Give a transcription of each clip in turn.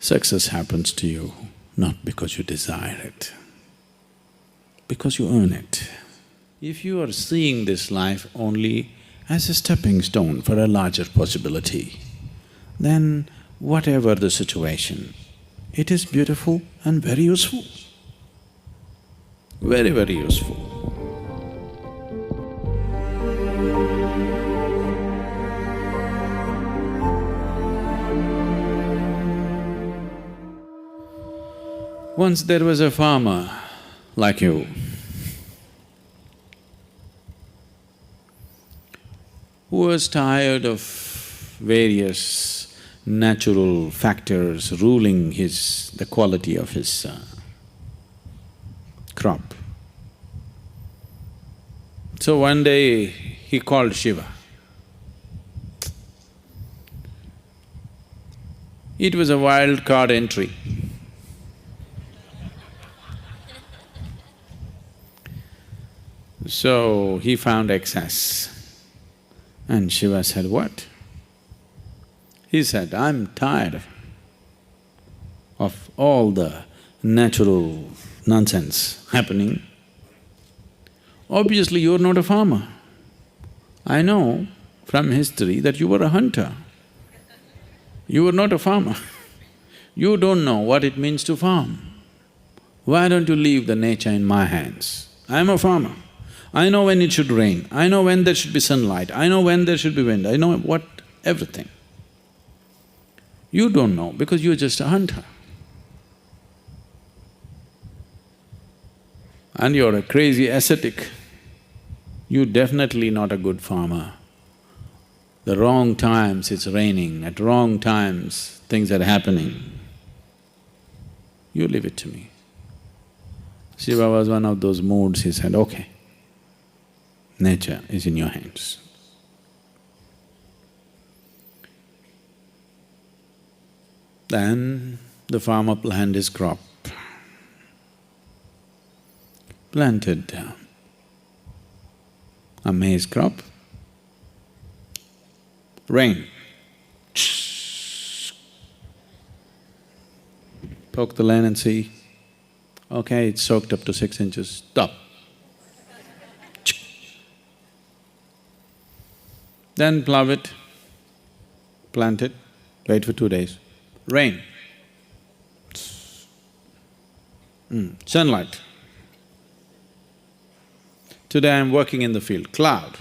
Success happens to you not because you desire it, because you earn it. If you are seeing this life only as a stepping stone for a larger possibility, then whatever the situation, it is beautiful and very useful, very, very useful. Once there was a farmer like you who was tired of various natural factors ruling the quality of his crop. So one day he called Shiva. It was a wild card entry. So he found excess. And Shiva said, what? He said, I'm tired of all the natural nonsense happening. Obviously, you're not a farmer. I know from history that you were a hunter. You were not a farmer. You don't know what it means to farm. Why don't you leave the nature in my hands? I'm a farmer. I know when it should rain, I know when there should be sunlight, I know when there should be wind, I know everything. You don't know because you're just a hunter. And you're a crazy ascetic. You're definitely not a good farmer. The wrong times it's raining, at wrong times things are happening. You leave it to me. Shiva was one of those moods, he said, okay, nature is in your hands. Then the farmer planted his crop. Planted a maize crop. Rain. Poke the land and see, okay, it's soaked up to 6 inches, stop. Then plough it, plant it, wait for 2 days. Rain. Sunlight. Today I'm working in the field, cloud.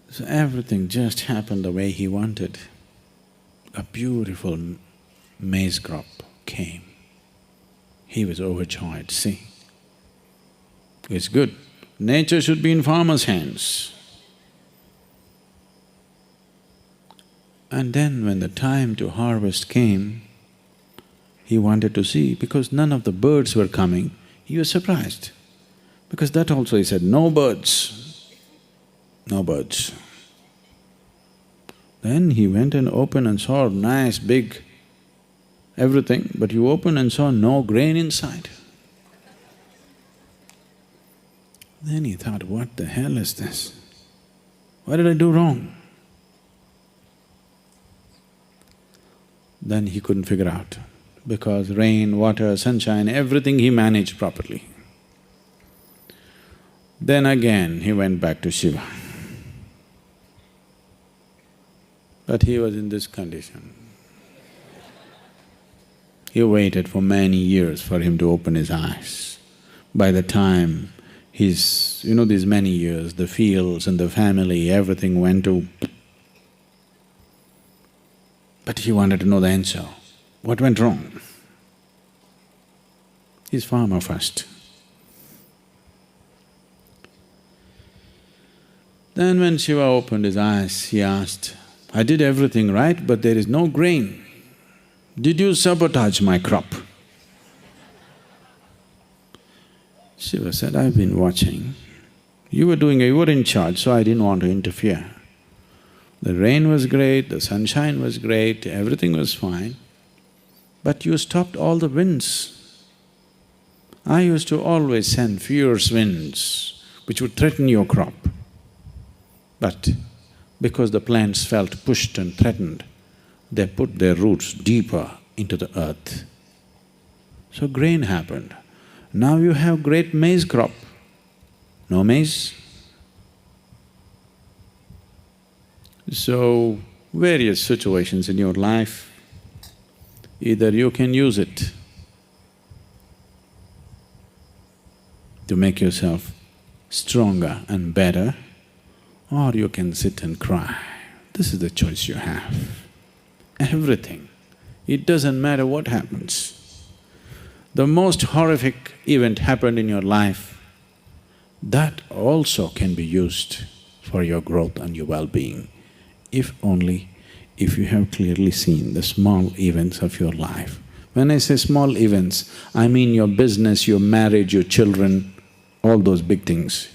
So everything just happened the way he wanted. A beautiful maize crop came. He was overjoyed, see. It's good. Nature should be in farmer's hands. And then when the time to harvest came, he wanted to see, because none of the birds were coming, he was surprised. Because that also he said, no birds, no birds. Then he went and opened and saw a nice big everything, but you opened and saw no grain inside. Then he thought, what the hell is this? What did I do wrong? Then he couldn't figure out, because rain, water, sunshine, everything he managed properly. Then again he went back to Shiva. But he was in this condition. He waited for many years for him to open his eyes. By the time these many years, the fields and the family, everything went to… But he wanted to know the answer. What went wrong? He's farmer first. Then when Shiva opened his eyes, he asked, I did everything right, but there is no grain. Did you sabotage my crop? Shiva said, I've been watching. You were in charge, so I didn't want to interfere. The rain was great, the sunshine was great, everything was fine, but you stopped all the winds. I used to always send fierce winds, which would threaten your crop. But because the plants felt pushed and threatened, they put their roots deeper into the earth. So grain happened. Now you have great maize crop. No maize? So, various situations in your life, either you can use it to make yourself stronger and better, or you can sit and cry. This is the choice you have. Everything. It doesn't matter what happens. The most horrific event happened in your life, that also can be used for your growth and your well-being, if you have clearly seen the small events of your life. When I say small events, I mean your business, your marriage, your children, all those big things.